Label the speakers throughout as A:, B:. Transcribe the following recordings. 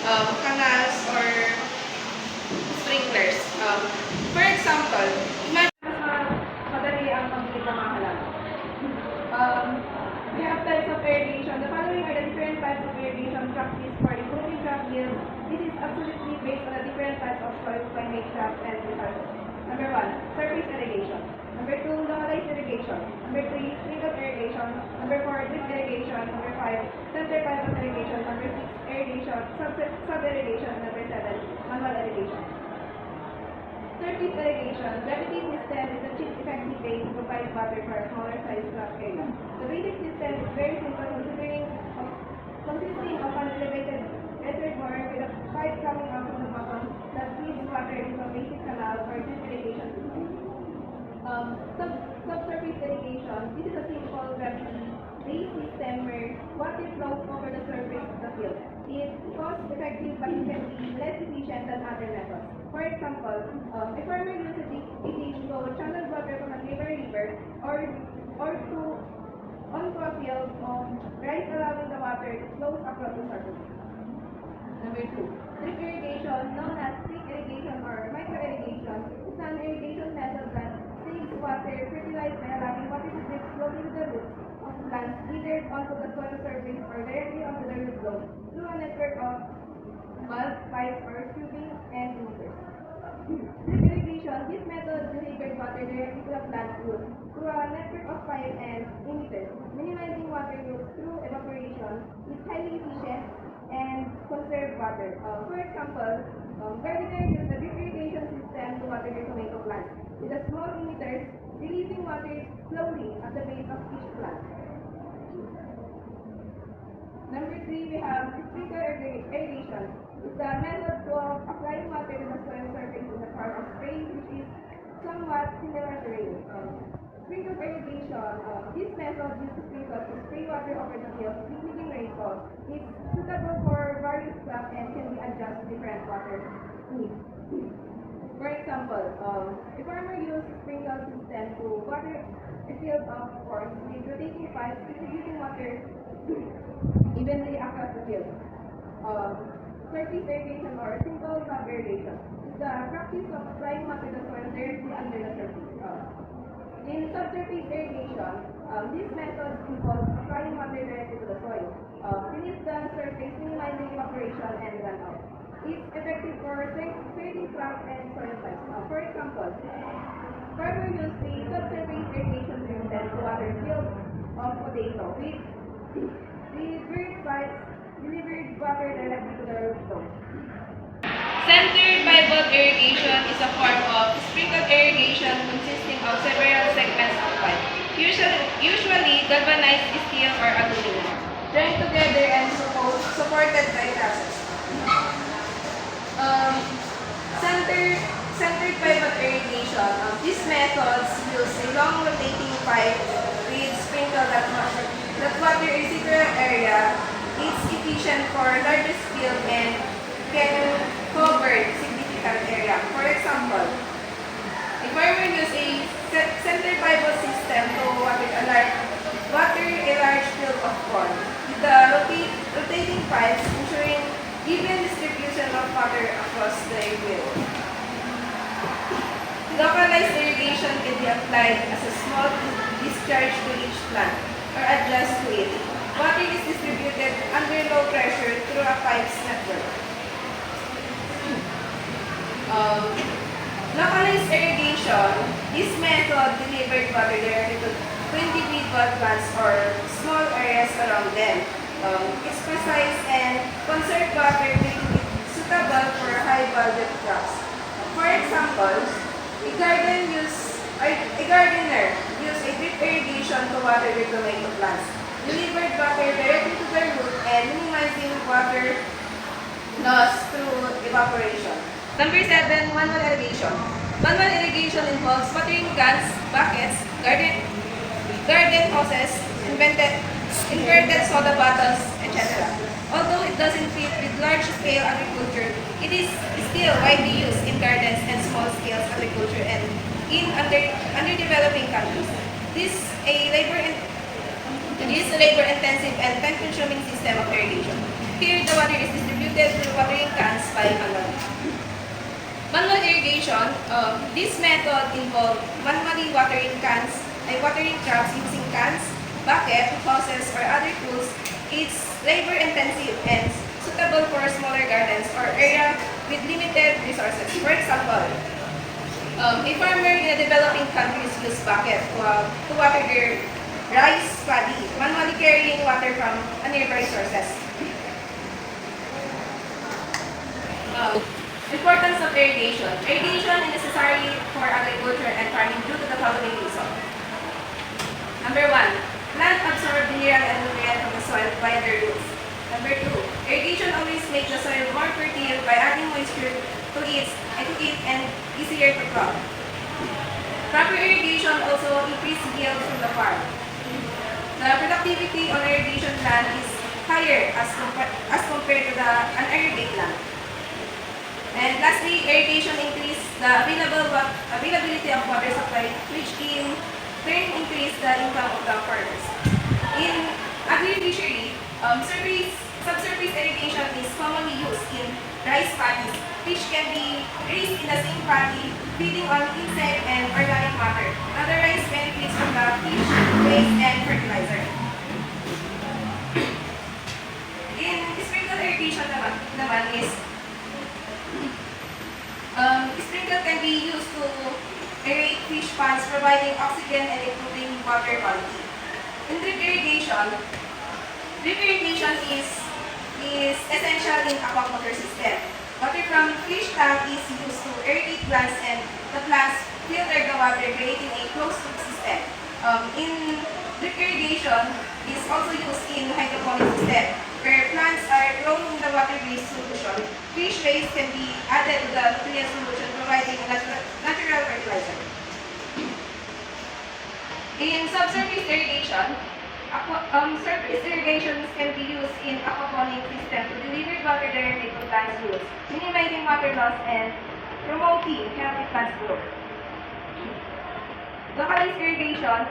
A: canals or sprinklers. For example, imagine madali ang pagdilig ng mga halaman. We have types of irrigation. The following are the different types of irrigation practice for improving crop yield. This is absolutely based on the different types of soil, climate, crops, and resources. Number 1, surface irrigation. Number 2, localized irrigation. Number 3, sprinkle irrigation. Number 4, drip irrigation. Number 5, center pivot irrigation. Number 6, irrigation, sub-irrigation. Number 7, manual irrigation. Surface irrigation. Gravity system is a cheap, effective way to provide water for a smaller size crop area. The basic system is very simple, consisting of an elevated reservoir with a pipe coming out from the bottom that feeds water into a basic canal or drip irrigation system. Subsurface irrigation. This is a simple gravity-based system where water flows over the surface of the field. It is cost-effective but it can be less efficient than other methods. For example, a farmer uses a ditch to channel water from a river or to onto a field rice, allowing the water to flow across the surface. Number 2, drip irrigation, known as stick irrigation or micro irrigation, is an irrigation method that saves water fertilized by allowing water to drip slowly to the roots of plants, either onto the soil surface or directly onto the root zone through a network of valves, pipes, or tubing and emitters. Drip irrigation, this method delivers water directly to the plant roots through a network of pipes and emitters. Minimizing water use through evaporation is highly efficient and conserve water. For example, gardeners use the drip irrigation system to water their tomato plants with a small emitters, releasing water slowly at the base of each plant. Number 3, we have sprinkle irrigation. It's the method of applying water to the soil surface in the form of spray, which is somewhat similar to rain. Sprinkle irrigation. This method uses sprinkles to spray water over the field, limiting rainfall. It's suitable for various crops and can be adjusted to different water needs. For example, a farmer uses sprinkle system to water a field of corn with rotating pipes, distributing water evenly across the field. Surface irrigation or simple sub irrigation is the practice of applying water to the soil directly under the surface. In subsurface irrigation, this method involves applying water directly to the soil. Beneath the surface, minimizing evaporation and runoff. It's effective for certain crops and soil types. For example, farmers use the subsurface irrigation system to water fields of potato with bird pipes delivered water directly to the root zone. Centered pivot irrigation is a form of sprinkled irrigation consisting of several segments of pipe, usually galvanized steel or aluminum, joined together and supported by trusses. Centered pivot irrigation. These methods use a long rotating pipe with sprinkle that water a singular area. It's efficient for larger field and can cover significant area. For example, if farmer use a center pivot system to water a large field of corn with the rotating pipes, ensuring even distribution of water across the field. Localized irrigation can be applied as a small discharge to each plant or adjust to it. Water is distributed under low pressure through a pipes network. Localized irrigation, this method delivers water directly to 20 feet plants or small areas around them. It's precise and conserve water, making it suitable for high-budget crops. For example, a gardener uses a drip irrigation to water their tomato plants, delivered water directly to the root and minimizing water loss through evaporation. Number 7, manual irrigation. Manual irrigation involves watering guns, buckets, garden hoses, inverted soda bottles, etc. Although it doesn't fit with large-scale agriculture, it is still widely used in gardens and small-scale agriculture and in underdeveloping countries. This is a labor-intensive and time-consuming system of irrigation. Here, the water is distributed through watering cans by manually. Manual irrigation, this method involves manually watering watering crops using cans, bucket, hoses, or other tools. It's labor-intensive and suitable for smaller gardens or area with limited resources. For example, a farmer in a developing countries use bucket to water their rice paddy, manually carrying water from nearby sources. Importance of irrigation. Irrigation is necessary for agriculture and farming due to the following reason. Number 1, plant absorb mineral and nutrient from the soil via their roots. Number 2, irrigation always makes the soil more fertile by adding moisture to it and easier to crop. Proper irrigation also increases yield from the farm. The productivity on irrigation land is higher as compared to the unirrigated land. And lastly, irrigation increases the availability of water supply, which in turn increase the income of the farmers. In agri-fishery, subsurface irrigation is commonly used in rice paddies, which can be raised in the same paddy, feeding on insect and organic matter. Other rice benefits from the fish, waste, and fertilizer. In sprinkle irrigation naman is sprinkle can be used to aerate fish ponds, providing oxygen and improving water quality. In drip irrigation is essential in aquaculture system. Water from fish tank is used to irrigate plants and the plants filter the water, creating a closed loop system. In drip irrigation is also used in hydroponic system, where plants are grown in the water-based solution. Fish waste can be added to the nutrient solution, providing natural fertilizer. In subsurface irrigation, surface irrigations can be used in aquaponic system to deliver water directly to plants' roots, minimizing water loss and promoting healthy plant growth. Localized irrigation.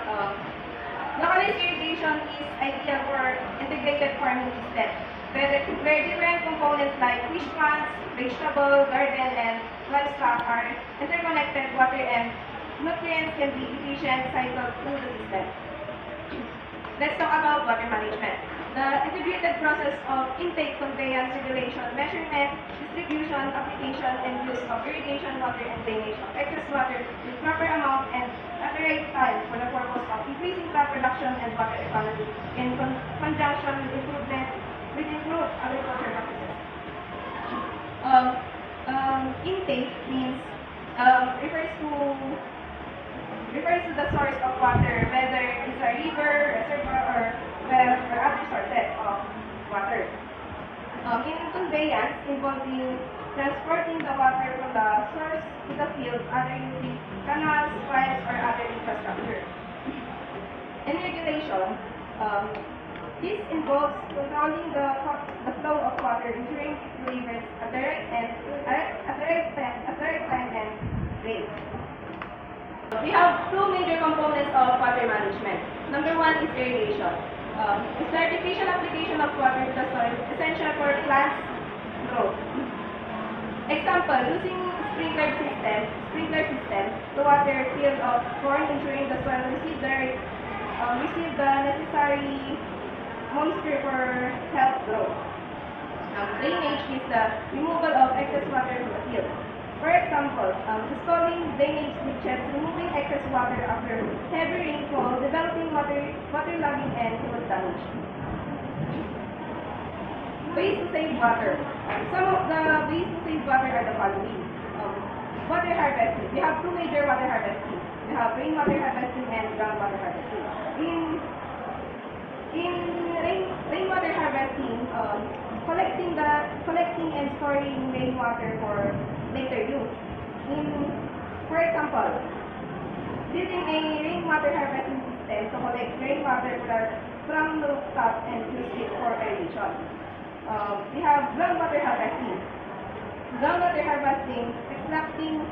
A: Localized irrigation is ideal for integrated farming system, where different components like fish ponds, vegetable, garden, and livestock are interconnected. Water and nutrients can be efficient cycled through the system. Let's talk about water management. The integrated process of intake, conveyance, regulation, measurement, distribution, application, and use of irrigation water and drainage of excess water in proper amount and at the right time for the purpose of increasing crop production and water economy in conjunction with improved agriculture practices. Intake means refers to the source of water, whether it's a river, reservoir, or well, or other sources of water. In conveyance, involving transporting the water from the source to the field, either using canals, pipes, or other infrastructure. In regulation, this involves controlling the flow of water, ensuring it delivers at the right time and rate. We have two major components of water management. Number 1 is irrigation. It's the artificial application of water to the soil, essential for plants' growth. Example, using sprinkler system to water field of corn, ensuring the soil receive the necessary moisture for health growth. Drainage is the removal of excess water from the field. For example, installing drainage ditches, removing excess water after heavy rainfall, developing waterlogging, and road damage. Ways to save water. Some of the ways to save water are the following. Water harvesting. We have two major water harvesting. We have rainwater harvesting and groundwater harvesting. In rainwater harvesting, collecting and storing rainwater for later use. For example, building a rainwater harvesting system to collect rainwater from the rooftop and use it for irrigation. We have groundwater harvesting. Groundwater harvesting, extracting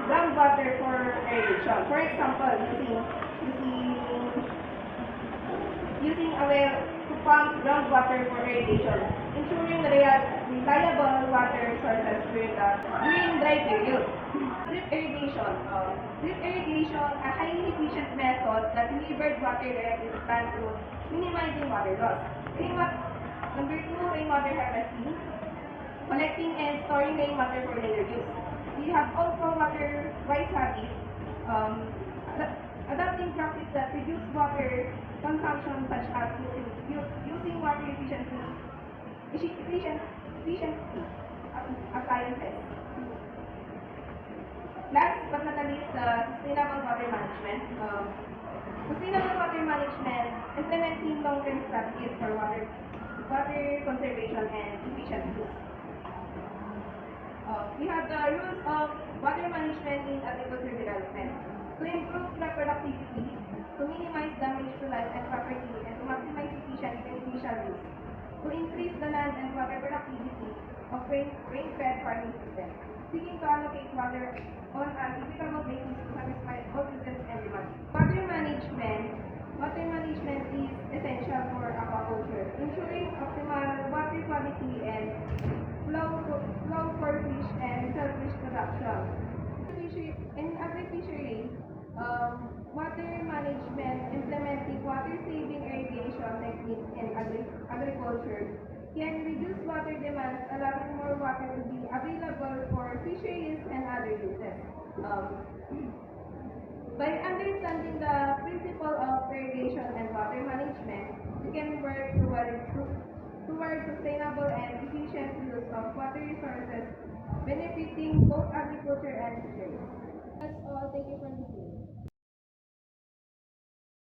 A: groundwater for irrigation. For example, using a well to pump groundwater for irrigation, ensuring reliable water sources during dry period. Drip irrigation. Drip irrigation, a highly efficient method that delivers water directly to plant roots, minimizing water loss. Number two, rainwater harvesting, collecting and storing rainwater for later use. We have also water-wise habits, um, adopting practice that reduce water consumption such as using water efficient appliances. Last but not the least, sustainable water management. Sustainable water management, implementing long-term strategies for water conservation and efficient use. We have the rules of water management in agriculture development. To improve crop productivity, to minimize damage to life and property, and to maximize efficient and beneficial use. To increase the land and water productivity of rain-fed farming systems. Seeking to allocate water on an equitable basis to satisfy all uses and demands. Water management is essential for aquaculture, ensuring optimal water quality and flow for fish and shellfish production. In agri-fisheries, water management, implementing water-saving irrigation techniques in agriculture can reduce water demands, allowing more water to be available for fisheries and other uses. By understanding the principle of irrigation and water management, we can work towards sustainable and efficient use of water resources, benefiting both agriculture and fisheries. That's all. Thank you for listening.